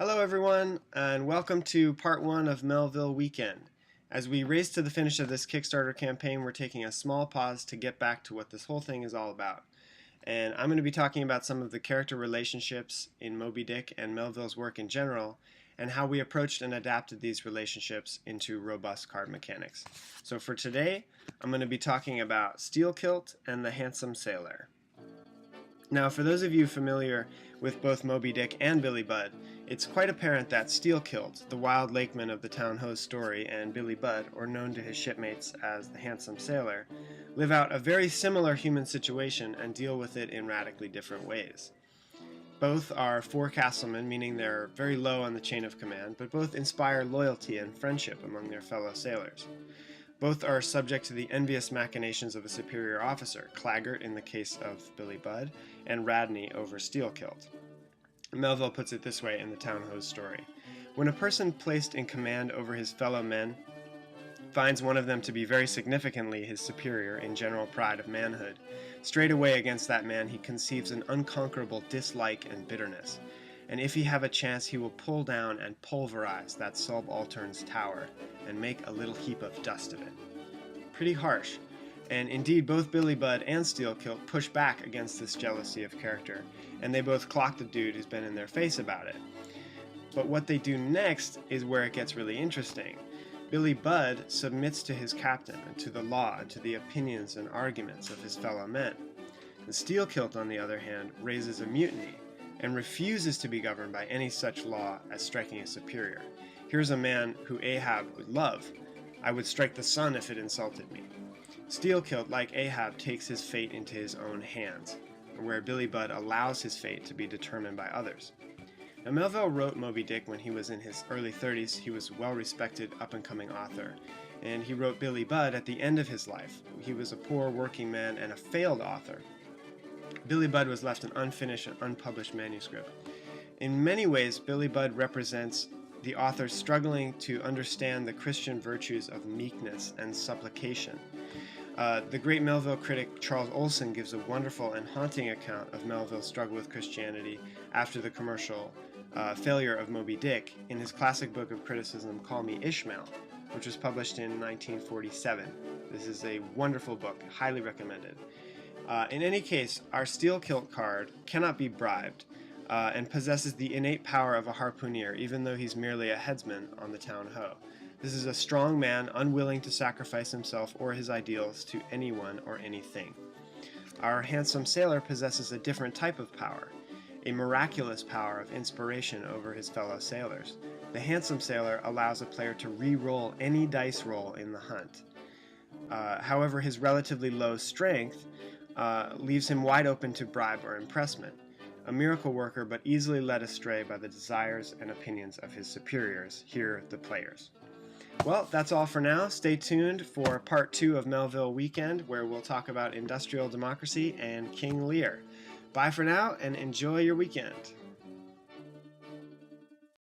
Hello everyone, and welcome to part 1 of Melville Weekend. As we race to the finish of this Kickstarter campaign, we're taking a small pause to get back to what this whole thing is all about. And I'm going to be talking about some of the character relationships in Moby Dick and Melville's work in general, and how we approached and adapted these relationships into robust card mechanics. So for today, I'm going to be talking about Steelkilt and the Handsome Sailor. Now, for those of you familiar with both Moby Dick and Billy Budd, it's quite apparent that Steelkilt, the wild lakeman of the Town Ho's story, and Billy Budd, or known to his shipmates as the Handsome Sailor, live out a very similar human situation and deal with it in radically different ways. Both are forecastlemen, meaning they're very low on the chain of command, but both inspire loyalty and friendship among their fellow sailors. Both are subject to the envious machinations of a superior officer, Claggart in the case of Billy Budd, and Radney over Steelkilt. Melville puts it this way in the Town Ho's story. When a person placed in command over his fellow men finds one of them to be very significantly his superior in general pride of manhood, straightway against that man he conceives an unconquerable dislike and bitterness, and if he have a chance he will pull down and pulverize that subaltern's tower, and make a little heap of dust of it. Pretty harsh, and indeed both Billy Budd and Steelkilt push back against this jealousy of character, and they both clock the dude who's been in their face about it. But what they do next is where it gets really interesting. Billy Budd submits to his captain and to the law and to the opinions and arguments of his fellow men. The Steelkilt, on the other hand, raises a mutiny and refuses to be governed by any such law as striking a superior. Here's a man who Ahab would love. I would strike the sun if it insulted me. Steelkilt, like Ahab, takes his fate into his own hands, where Billy Budd allows his fate to be determined by others. Now, Melville wrote Moby Dick when he was in his early 30s. He was a well-respected up-and-coming author. And he wrote Billy Budd at the end of his life. He was a poor working man and a failed author. Billy Budd was left an unfinished and unpublished manuscript. In many ways, Billy Budd represents the author struggling to understand the Christian virtues of meekness and supplication. The great Melville critic Charles Olson gives a wonderful and haunting account of Melville's struggle with Christianity after the commercial failure of Moby Dick in his classic book of criticism, Call Me Ishmael, which was published in 1947. This is a wonderful book, highly recommended. In any case, our Steelkilt card cannot be bribed and possesses the innate power of a harpooner, even though he's merely a headsman on the Town Ho. This is a strong man, unwilling to sacrifice himself or his ideals to anyone or anything. Our Handsome Sailor possesses a different type of power, a miraculous power of inspiration over his fellow sailors. The Handsome Sailor allows a player to re-roll any dice roll in the hunt. However, his relatively low strength leaves him wide open to bribe or impressment. A miracle worker, but easily led astray by the desires and opinions of his superiors, here the players. Well, that's all for now. Stay tuned for part 2 of Melville Weekend, where we'll talk about industrial democracy and King Lear. Bye for now, and enjoy your weekend.